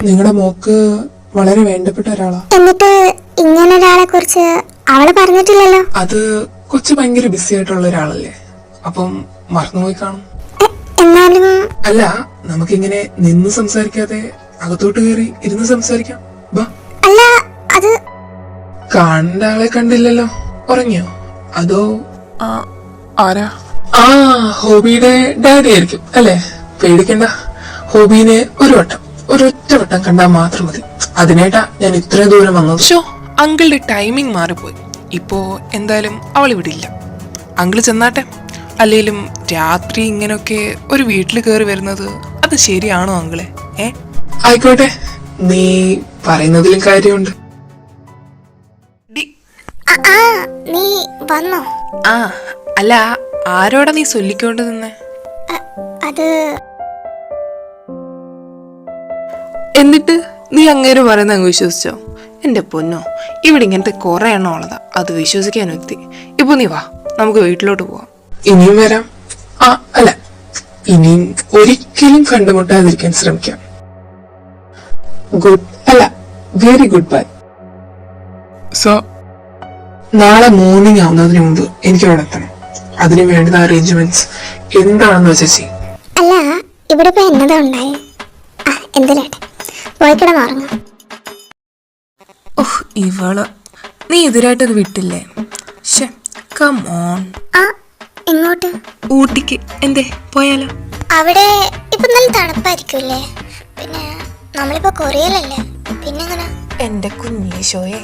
നിങ്ങളുടെ മോക്ക് വളരെ വേണ്ടപ്പെട്ട ഒരാളാ. എന്നിട്ട് ഇങ്ങനെ ഒരാളെ കുറിച്ച് അവള് പറഞ്ഞിട്ടില്ലല്ലോ. അത് കൊച്ചു ഭയങ്കര ബിസി ആയിട്ടുള്ള ഒരാളല്ലേ, അപ്പം മറന്നുപോയി കാണും. എന്നാലും അല്ല, നമുക്കിങ്ങനെ നിന്ന് സംസാരിക്കാതെ അകത്തോട്ട് കയറി ഇരുന്ന് സംസാരിക്കാം. ബാ. അല്ല, അത് കാണേണ്ട ആളെ കണ്ടില്ലല്ലോ. ഉറങ്ങിയോ? അതോ ആരാ? ആ, ഹോബിയുടെ ഡാഡി ആയിരിക്കും അല്ലേ? പേടിക്കണ്ട. ഹോബീനെ ഒരൊറ്റ വട്ടം കണ്ടാൽ മാത്രം മതി. അതിനായിട്ടാ ഞാൻ ഇത്രയും ദൂരം വന്നത്. ഷോ, അങ്കിളുടെ ടൈമിംഗ് മാറിപ്പോയി. ഇപ്പോ എന്തായാലും അവൾ ഇവിടെ ഇല്ല. അങ്കിള് ചെന്നാട്ടെ. അല്ലെങ്കിലും രാത്രി ഇങ്ങനെയൊക്കെ ഒരു വീട്ടിൽ കയറി വരുന്നത് അത് ശരിയാണോ അങ്കിളെ? ആയിക്കോട്ടെ, നീ പറയുന്നതിലും കാര്യമുണ്ട്. നീ വന്നോ? ആ, അല്ല, ആരോടാ നീ ചൊല്ലിക്കൊണ്ട് നിന്നെ? അത് എന്നിട്ട് നീ അങ്ങേര് പറയുന്ന അങ്ങ് വിശ്വസിച്ചോ? എന്റെ പൊന്നോ, ഇവിടെ ഇങ്ങനത്തെ കുറെ എണ്ണം ഉള്ളതാ, അത് വിശ്വസിക്കാൻ വ്യക്തി. ഇപ്പൊ നീ വാ, നമുക്ക് വീട്ടിലോട്ട് പോവാം. ഇനിയും വരാം. ആ, അല്ല, ഇനിയും ഒരിക്കലും കണ്ടുമുട്ടാതിരിക്കാൻ ശ്രമിക്കാം. ഗുഡ് അല്ല, വെരി ഗുഡ് ബൈ. നാളെ മോർണിംഗ് ആവുന്നതിന് മുമ്പ് എനിക്ക് അവിടെ എത്തണം. അതിന് വേണ്ടുന്ന അറേഞ്ച്മെന്റ്സ് എന്താണെന്ന് വെച്ചാൽ ചെയ്യും. അല്ല, ഇവിടെ ഇപ്പൊ എന്നതാ ഉണ്ടായേ? എന്തിനാട്ടെ പോയിക്കിടന്നുറങ്ങും. ഓഹ്, ഇവള് നീ എതിരായിട്ടത് വിട്ടില്ലേ? Come on. എങ്ങോട്ട്? ഊട്ടിക്ക്. എന്തേ, പോയാലോ? അവിടെ ഇപ്പൊ നല്ല തണുപ്പായിരിക്കുമല്ലേ? പിന്നെ നമ്മളിപ്പോ കൊറിയയിലല്ലേ, പിന്നെങ്ങനെ? എന്റെ കുഞ്ഞീശോയെ,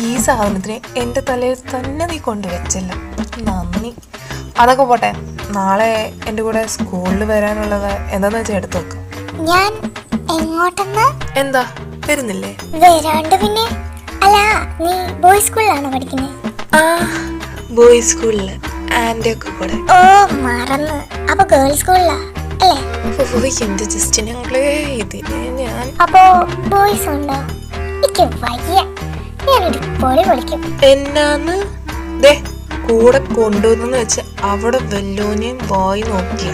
ഈ സാധനത്തിന് എന്റെ തലയിൽ തന്നെ നീ കൊണ്ടുവച്ചല്ല, നന്ദി. അതൊക്കെ പോട്ടെ, നാളെ എന്റെ കൂടെ സ്കൂളിൽ വരാനുള്ളത് എന്താന്ന് വെച്ചാൽ എടുത്തു നോക്ക്. ഞാൻ എങ്ങോട്ടെന്ന്? എന്താ, വരുന്നില്ലേ? വരാണ്ട് പിന്നെ. അല്ല, നീ ബോയ്സ് സ്കൂളിലാണോ പഠിക്കുന്നത്? ആ, ബോയ്സ് സ്കൂളില് ആൻഡ് ഒക്കെ കൂടെ. ഓ, മറന്ന്. അപ്പൊ ഗേൾസ് സ്കൂളിലാ അല്ലേ? എന്ത് ജസ്റ്റ് ഞങ്ങളെ ഇതിനെ ഞാൻ. അപ്പൊ ബോയ്സ് ഉണ്ടോ? എനിക്ക് വയ്യ, ഞാനൊരു പൊളി പൊളിക്കും. എന്നാന്ന് ദേ കൂടെ കൊണ്ടുവന്നെന്ന് വെച്ച് അവിടെ വല്ലോനെയും വായി നോക്കിയ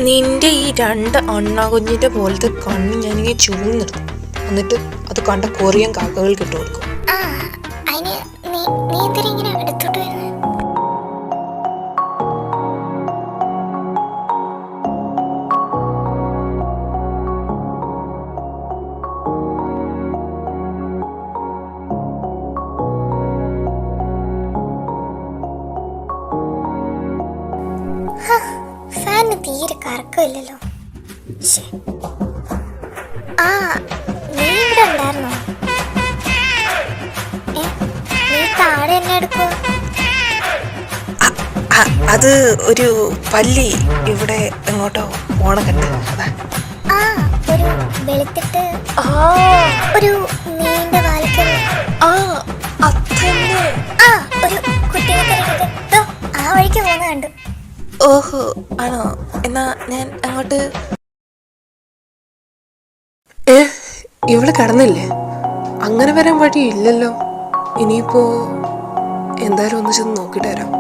നിന്റെ ഈ രണ്ട് അണ്ണാകുഞ്ഞിന്റെ പോലത്തെ കണ്ണ് ഞാനിങ്ങനെ ചൂന്നിടും. എന്നിട്ട് അത് കണ്ട കൊറിയൻ കാക്കകൾ കിട്ടു കൊടുക്കും. ഫാന് തീരെ കറക്കമില്ലല്ലോ. ആ, നീ ഇവിടെ ഉണ്ടായിരുന്നോ? നീ താഴെ എന്നെ എടുക്കോ? അത് ഒരു പല്ലി ഇവിടെ എങ്ങോട്ടോ ഓണക്കട്ട്. ആ, ഒരു വെളുത്തിട്ട് ഒരു നീണ്ട വാലിക്കൽ. ആ, അതന്നെ. ആ, ഒരു കുട്ടിയെ ആ വഴിക്ക് പോകുന്ന കണ്ടു. ഓഹോ, ആണോ? എന്നാ ഞാൻ അങ്ങോട്ട്. ഇവിടെ കടന്നില്ലേ? അങ്ങനെ വരാൻ വഴിയില്ലല്ലോ. ഇനിയിപ്പോ എന്തായാലും ഒന്ന് ചെന്ന് നോക്കിട്ട് വരാം.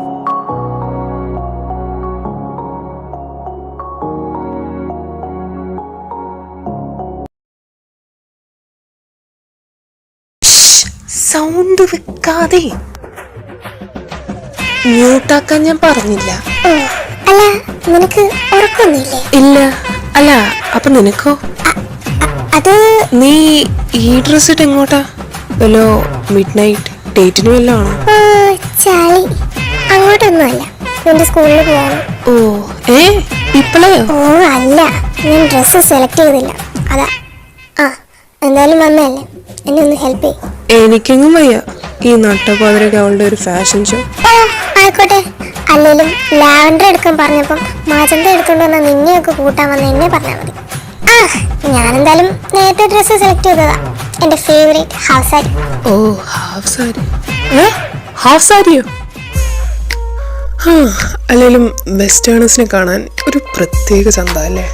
സൗണ്ട് വെക്കാതെ മ്യൂട്ടാക്കാൻ ഞാൻ പറഞ്ഞില്ല. അല്ല, നിനക്ക് ഉറക്കൊന്നുമില്ലേ? ഇല്ല. അല്ല, അപ്പൊ നിനക്കോ? അത് നീ ഈ ഡ്രസ് ഇട്ട് എങ്ങോട്ടാ? വല്ലോ മിഡ് നൈറ്റ് ഡേറ്റിന് വല്ലോ ആണോ? ചളി, അങ്ങോട്ടൊന്നുമല്ല, നിന്റെ സ്കൂളിൽ പോകാൻ. ഓ, ഇപ്പളയോ? ഓ അല്ല, ഞാൻ ഡ്രസ്സ് സെലക്ട് ചെയ്തില്ല, അതാ. ആ, എന്തായാലും വന്നല്ലേ, എന്നെ ഒന്ന് ഹെൽപ്പ് ചെയ്യും. എനിക്കെങ്ങും വയ്യ ഈ നട്ടപ്പാതിരൊക്കെ അവളുടെ ഒരു ഫാഷൻ ഷോ. ആയിക്കോട്ടെ. അല്ലെങ്കിലും ലാവൻഡർ എടുക്കാൻ പറഞ്ഞപ്പം മാജന്ത എടുത്തോണ്ട് വന്ന നിന്നെയൊക്കെ കൂട്ടാൻ വന്ന എന്നെ പറഞ്ഞാൽ മതി. ആ, ഞാനെന്തായാലും നേരത്തെ ഡ്രസ്സ് സെലക്ട് ചെയ്തതാ, എന്റെ ഫേവറേറ്റ് ഹാഫ് സാരി. ഓ, ഹാഫ് സാരി. ഹാഫ് സാരിയോ? അല്ലെങ്കിലും വെസ്റ്റേണേഴ്സിനെ കാണാൻ ഒരു പ്രത്യേക ചന്ത അല്ലേ?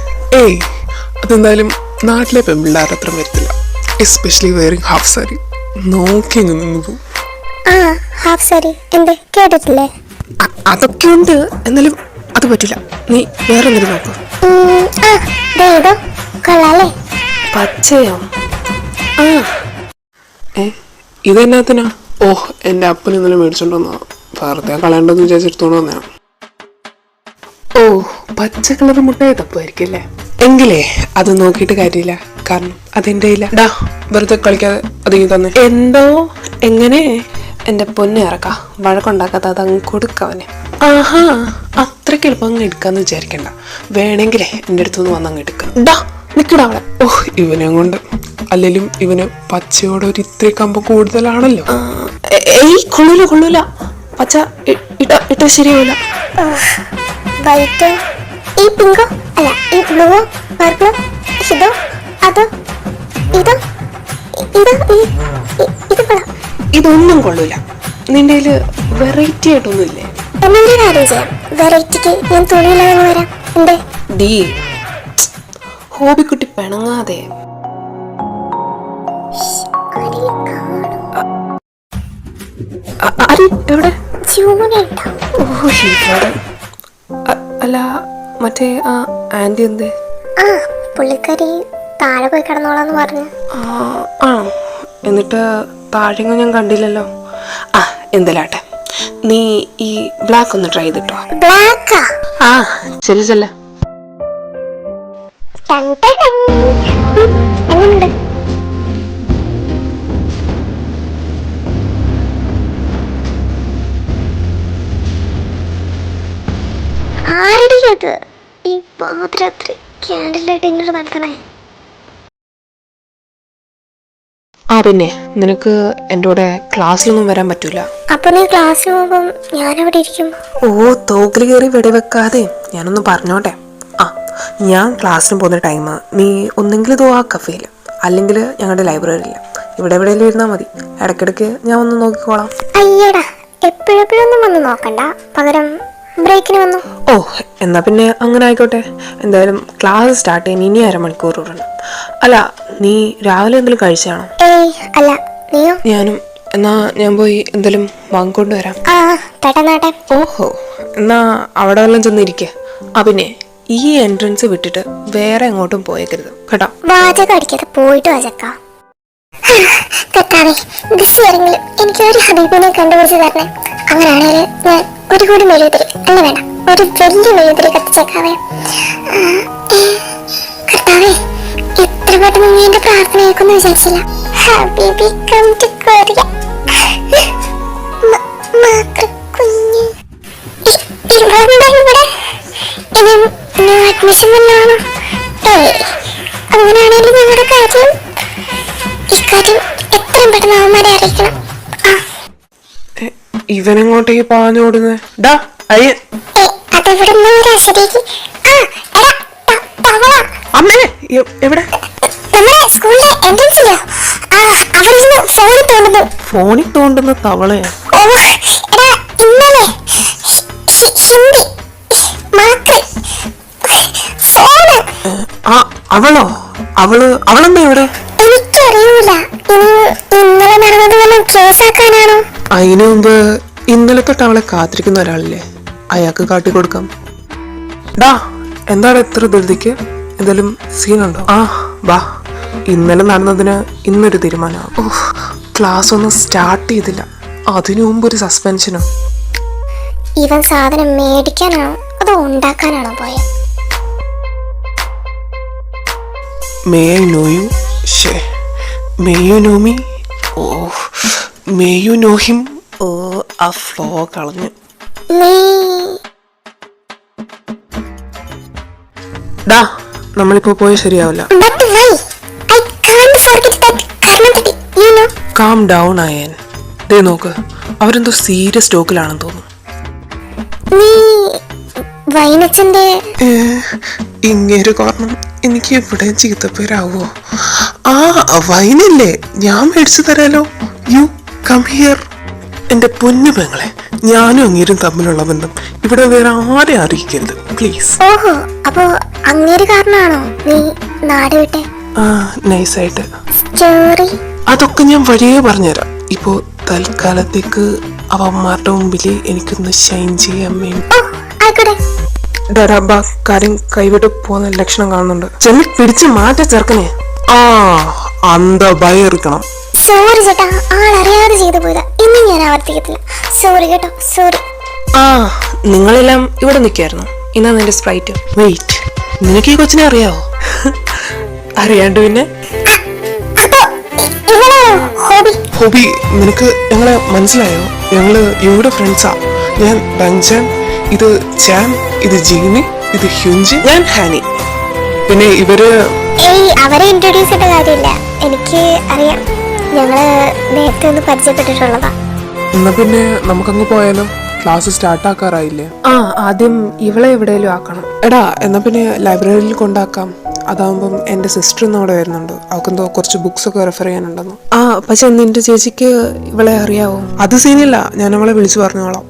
അതെന്തായാലും നാട്ടിലെ പെൺപിള്ളേരുടെ അത്ര വരത്തില്ല, എസ്പെഷ്യലി വെയറിങ് ഹാഫ് സാരി. നോക്കി നിന്ന് പോകും. ആ, ഹാഫ് സാരി എന്തേ കേട്ടിട്ടില്ലേ? അതൊക്കെ ഉണ്ട്, എന്നാലും അത് പറ്റില്ല. നീ വേറെ എന്തെങ്കിലും നോക്കൂ. കൊള്ളാല്ലേ? പച്ചയോ? ആ ഇതെന്നാത്തിനാ? ഓഹ്, എന്റെ അപ്പൻ ഇന്നലെ മേടിച്ചോണ്ട് വന്നാ. വെറുതെ കളയണ്ടെന്ന് വിചാരിച്ചെടുത്തോണ്ട് വന്നാ. ഓ, പച്ച കളർ മുട്ടായി തപ്പുമായിരിക്കും അല്ലേ? എങ്കിലേ അത് നോക്കിയിട്ട് കാര്യമില്ല, കാരണം അതെന്റെ ഇല്ല. ഡാ, വെറുതെ കളിക്കാതെ അതിങ്ങി തന്നെ. എന്തോ എങ്ങനെ? എന്റെ പൊന്നെ ഇറക്കാ, വഴക്കുണ്ടാക്കാത്ത അതങ്ങ് കൊടുക്കവനെ. ആഹാ, അത്രയ്ക്ക് എളുപ്പം അങ്ങ് എടുക്കാന്ന് വിചാരിക്കണ്ട. വേണമെങ്കിലേ എന്റെ അടുത്തുനിന്ന് വന്ന് അങ്ങ് എടുക്കാം. ഡാ നിക്കടാ അവിടെ. ഓഹ്, ഇവനെ കൊണ്ട് അല്ലെങ്കിലും ഇവന് പച്ചയോടെ ഒരു ഇത്തിരി കമ്പം കൂടുതലാണല്ലോ. ഏയ് കൊള്ളൂല, പച്ച ഇട്ട ശരിയാവില്ല. വൈറ്റ്, ഈ പിങ്കോ അല്ല, ഈ ബ്ലൂവോ പർപ്പിളോ, ഇതോ അതോ ഇതോ ഇത് കൊള്ളാം. ഇതൊന്നും കൊള്ളൂല. നിന്റെ കയ്യില് വെറൈറ്റി ആയിട്ടൊന്നും ഇല്ലേ? എന്നൊരു കാര്യം ചെയ്യാം, വെറൈറ്റിക്ക് ഞാൻ തുണിയില്ലാതെ വരാം. എന്തേ? ഡീ, ഹോബിക്കുട്ടി പിണങ്ങാതെ. എവിടെ? അല്ല, മറ്റേ ആ ആന്റി എന്തേ? ആ, പുള്ളിക്കാരി താഴെ പോയി കിടന്നോളാന്ന് പറഞ്ഞു. ആ, എന്നിട്ട് താഴെങ്ങും ഞാൻ കണ്ടില്ലല്ലോ. ആ, എന്തല്ലാട്ടെ, നീ ഈ ബ്ലാക്ക് ഒന്ന് ട്രൈ ചെയ്തിട്ടോ. ബ്ലാക്കാ? ആ, ചെല്ല. എങ്ങനെയുണ്ട്? ആരുടെ അത് ഈ പാതിരാത്രി ക്യാൻഡിലായിട്ട് ഇങ്ങോട്ട് നടത്തണേ? ആ, പിന്നെ നിനക്ക് എൻ്റെ കൂടെ ക്ലാസ്സിലൊന്നും വരാൻ പറ്റൂല. അപ്പൊ നീ ക്ലാസ്സിൽ പോകുമ്പം ഞാനവിടെ ഇരിക്കും? ഓ, തോക്കിൽ കയറി വെടിവെക്കാതെ ഞാനൊന്ന് പറഞ്ഞോട്ടെ. ആ, ഞാൻ ക്ലാസ്സിന് പോകുന്ന ടൈം നീ ഒന്നെങ്കിൽ ഇതോ ആ കഫേയിൽ, അല്ലെങ്കിൽ ഞങ്ങളുടെ ലൈബ്രറിയിൽ, ഇവിടെ എവിടെയെങ്കിലും ഇരുന്നാൽ മതി. ഇടയ്ക്കിടയ്ക്ക് ഞാൻ ഒന്ന് നോക്കിക്കോളാം. അയ്യടാ, എപ്പോഴെപ്പോഴൊന്നും വന്ന് നോക്കണ്ട, പകരം ബ്രേക്കിന് വന്നു. ഓ, എന്നാ പിന്നെ അങ്ങനെ ആയിക്കോട്ടെ. എന്തായാലും ക്ലാസ് സ്റ്റാർട്ട് ചെയ്യാൻ ഇനി 1/2 മണിക്കൂർ ഉണ്ട്. അല്ല, നീ രാവിലെ എന്തെങ്കിലും കഴിച്ചാണോ? ഏയ് അല്ല, നീയോ? ഞാനും. എന്നാ ഞാൻ പോയി എന്തെങ്കിലും വാങ്ങിക്കൊണ്ട് വരാം. ആ, പെട്ടെന്നാട്ടെ. ഓഹോ, എന്നാ അവിടെ വല്ലതും ചെന്നിരിക്കുക. ആ, പിന്നെ ഈ എൻട്രൻസ് വിട്ടിട്ട് വേറെ എങ്ങോട്ടും പോയേക്കരുത് കേട്ടോ. വാചകം അടിക്കാതെ പോയിട്ട് വാചക്കാം. കർത്താവേ, ബിസിയാരെങ്കിലും എനിക്ക് ഒരു ഹബീബിനെ കണ്ടുപിടിച്ച് തരണേ. അങ്ങനെയാണെങ്കിൽ ഞാൻ ഒരു കൂടി മെഴുകുതിരി, അല്ല വേണ്ട, ഒരു വലിയ മെഴുകുതിരി കത്തിച്ചേക്കാവേ. കർത്താവേ, എത്ര പെട്ടെന്ന് നീ എന്റെ പ്രാർത്ഥന കേൾക്കുമെന്ന് വിചാരിച്ചില്ല. ഹബീബി കം ടു കൊറിയ. കുഞ്ഞ് ഇവിടെ ഇനി അഡ്മിഷൻ വന്നാണോ? അങ്ങനെയാണെങ്കിൽ ഞങ്ങളുടെ കാര്യം ഇക്കാര്യം എത്രയും പെട്ടെന്ന് അവന്മാരെ അറിയിക്കണം. ഇവനെങ്ങോട്ടേക്ക് പാഞ്ഞോടുന്നേ? ഡാ അയ്യൻ, അതെവിടെ അമ്മേ, എവിടെ? നമ്മുടെ സ്കൂളിലെ എൻട്രൻസിലോ? അവരിന്ന് ഫോണിൽ തോണ്ടുന്നു. ഫോണിൽ തോണ്ടുന്ന തവളയാ? ഓ എടാ, ഇന്നലെ ഹിന്ദി മാത്രം ഫോണ്. ആ, അവളെന്താ ഇവിടെ? എനിക്കറിയൂല. ഇന്നലെ നടന്നത് വല്ലതും കേസാക്കാനാണോ? അതിനു മുമ്പ് ഇന്നലെ തൊട്ട് അവളെ കാത്തിരിക്കുന്ന ഒരാളില്ലേ, അയാൾക്ക് കാട്ടിക്കൊടുക്കാം. ഡാ, എന്താണ് എത്ര ധൃതിക്ക്? എന്തെങ്കിലും സീനുണ്ടോ? ആ, വാ, ഇന്നലെ നടന്നതിന് ഇന്നൊരു തീരുമാനമാണ്. ഓ, ക്ലാസ് ഒന്നും സ്റ്റാർട്ട് ചെയ്തില്ല, അതിനു മുമ്പ് ഒരു സസ്പെൻഷനോ? ഇവൻ സാധനം മേടിക്കാനാണോ അതോ ഉണ്ടാക്കാനാണോ പോയത്? May I know you? May you know me? Oh, may you know him? Oh, ആ ഫ്ലോ കളഞ്ഞു. ഡാ, നമ്മളിപ്പോ പോയി ശരിയാവില്ല. കാം ഡൗൺ അയൻ. ദേ നോക്ക്, അവരെന്തോ സീരിയസ് ടോക്കിലാണെന്ന് തോന്നുന്നു. വൈനച്ചന്റെ ഇങ്ങേര് കാരണം എനിക്ക് ഇവിടെ ചീത്തപ്പേരാവോ? ആ, വൈനല്ലേ, ഞാൻ മേടിച്ചു തരാലോ. You come here. എന്റെ പൊന്നു പെങ്ങളെ, ഞാനും അങ്ങേരും തമ്മിലുള്ള ബന്ധം ഇവിടെ വേറെ ആരെ അറിയിക്കരുത് പ്ലീസ്. ഓഹോ, അപ്പോ അങ്ങേര് കാരണമാണോ നീ നാട് വിട്ടെ? ആ, നൈസായിട്ട്. സ്റ്റോറി അതൊക്കെ ഞാൻ വഴിയേ പറഞ്ഞുതരാം. ഇപ്പോ തൽക്കാലത്തേക്ക് അവന്മാരുടെ മുമ്പില് എനിക്കൊന്ന് ഷൈൻ ചെയ്യാൻ വേണ്ടി. കാര്യം കൈവിട്ട് പോകുന്ന ലക്ഷണം കാണുന്നുണ്ട്. ചെന്ന് പിടിച്ച് മാറ്റ ചെറുക്കനെ. ആ അന്ധഭയം ഇരിക്കണം. സോറി ചേട്ടാ, ആളറിയാതെ ചെയ്തു പോയതാ. ഇനി ഞാൻ ആവർത്തിക്കത്തില്ല. സോറി കേട്ടോ, സോറി. ആ നിങ്ങളെല്ലാം ഇവിടെ നിൽക്കായിരുന്നു. ഇന്നാ നിന്റെ സ്പ്രൈറ്റ്. വെയിറ്റ്, നിനക്ക് ഈ കൊച്ചിനെ അറിയാവോ? അറിയാണ്ട് പിന്നെ ഹോബി, നിനക്ക് ഞങ്ങളെ മനസ്സിലായോ? ഞങ്ങള് യുടെ ഫ്രണ്ട്സാ. ഞാൻ ബങ്ജാൻ, ഇത് ചാൻ, ഇത് ജീനി, ഇത് ഹ്യുൻജി, ഞാൻ ഹാനി. പിന്നെ ഇവര് അവരെ ഇൻട്രൊഡ്യൂസ് ചെയ്യേണ്ട കാര്യമില്ല, എനിക്ക് അറിയാം. ഞങ്ങള് നേരത്തെ ഒന്ന് പരിചയപ്പെട്ടിട്ടുള്ളതാ. എന്നാ പിന്നെ നമുക്കങ്ങ് പോയാലോ? ക്ലാസ് സ്റ്റാർട്ട് ആക്കാറായില്ലേ? ആ ആദ്യം ഇവളെ എവിടെയെങ്കിലും ആക്കണം. എടാ എന്നാ പിന്നെ ലൈബ്രറിയിൽ കൊണ്ടാക്കാം. അതാവുമ്പം എന്റെ സിസ്റ്റർ ഇന്ന് അവിടെ വരുന്നുണ്ട്. അവക്കെന്തോ കുറച്ച് ബുക്സ് ഒക്കെ റെഫർ ചെയ്യാനുണ്ടെന്ന്. ആ പക്ഷെ നിന്റെ ചേച്ചിക്ക് ഇവളെ അറിയാവോ? അത് സീനില്ല, ഞാൻ അവളെ വിളിച്ചു പറഞ്ഞോളാം.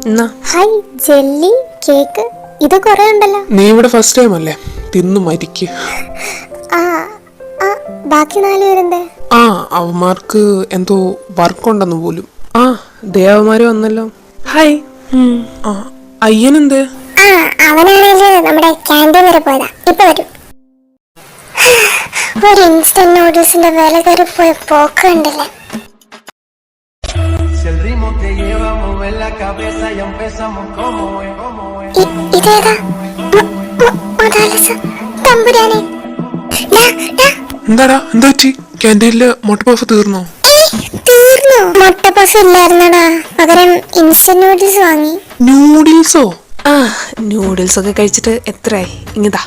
എന്നാ ഹായ്, ജെല്ലി, കേക്ക്, ഇത് കുറെ ഉണ്ടല്ലോ. നീ ഇവിടെ ഫസ്റ്റ് ടൈം അല്ലേ? തിന്നു മരിക്ക്. ആ ആ, ബാക്കി 4 പേരെന്തേ? ആ അവന്മാർക്ക് എന്തോ വർക്ക് ഉണ്ടെന്ന് പോലും. ആ ദേവന്മാര് വന്നല്ലോ. ഹായ്. ആ അയ്യനെന്ത്? ആ അവനാണേല് നമ്മുടെ ക്യാൻറ്റീൻ വരെ പോയതാ, ഇപ്പൊ വരും. ഒരു ഇൻസ്റ്റന്റ് നൂഡിൽസിന്റെ വില കയറി പോയ പോക്ക് കണ്ടില്ലേ? ഇതേതാ? തമ്പുരാനെ. എന്താടാ എന്താ പറ്റി? ക്യാൻറ്റീനില് മുട്ടപ്പഫ് തീർന്നോ? തീർന്നു. മുട്ടപ്പഫ് ഇല്ലായിരുന്നടാ, പകരം ഇൻസ്റ്റന്റ് നൂഡിൽസ് വാങ്ങി. നൂഡിൽസോ? ആ നൂഡിൽസ് ഒക്കെ കഴിച്ചിട്ട് എത്രയായി? ഇങ്ങതാ.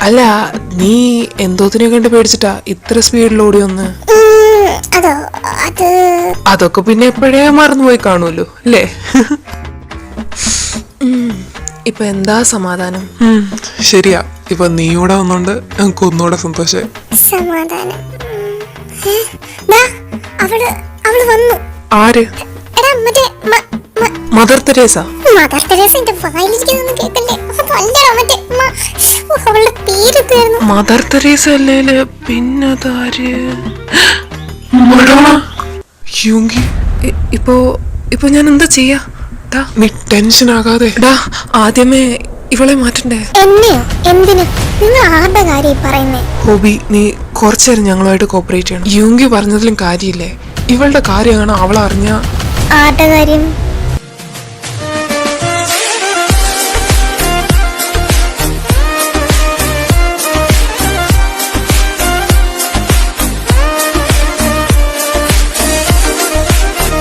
അല്ല നീ എന്തോത്തിനെ കണ്ട് പേടിച്ചിട്ടാ ഇത്ര സ്പീഡിൽ ഓടി വന്ന്? അതോ അത് അതൊക്കെ പിന്നെ എപ്പോഴേ മറന്നുപോയി കാണുമല്ലോ അല്ലേ? ഇപ്പൊ എന്താ സമാധാനം? ശരിയാ, ഇപ്പൊ നീ ഇവിടെ വന്നോണ്ട് ഞങ്ങൾക്ക് ഒന്നുകൂടെ സന്തോഷമായി. സമാധാനം. അവള് വന്നു. ആര്? എടാ മറ്റേ മദർ തെരേസ. മദർ തെരേസ എന്റെ വായിലിരിക്കുന്നൊന്നും കേൾക്കല്ലേ? അതല്ലടാ മറ്റേ അവളുടെ പേരൊക്കെയായിരുന്നു. മദർ തെരേസ അല്ലേല് പിന്നതാര്? യുങ്കി. ഇപ്പൊ ഞാൻ എന്താ ചെയ്യാ? നീ ടെൻഷൻ ആകാതെ. ആദ്യമേ ഇവളെ മാറ്റണ്ടേ? എന്നെയോ? എന്തിന്? നിങ്ങൾ ആരുടെ കാര്യം പറയുന്നേ? ഹോബി, നീ കുറച്ചേരം ഞങ്ങളുമായിട്ട് കോപ്പറേറ്റ് ചെയ്യണം. യുങ്കി പറഞ്ഞതിലും കാര്യമില്ലേ? ഇവളുടെ കാര്യമാണ് അവൾ അറിഞ്ഞ. ആരുടെ കാര്യം?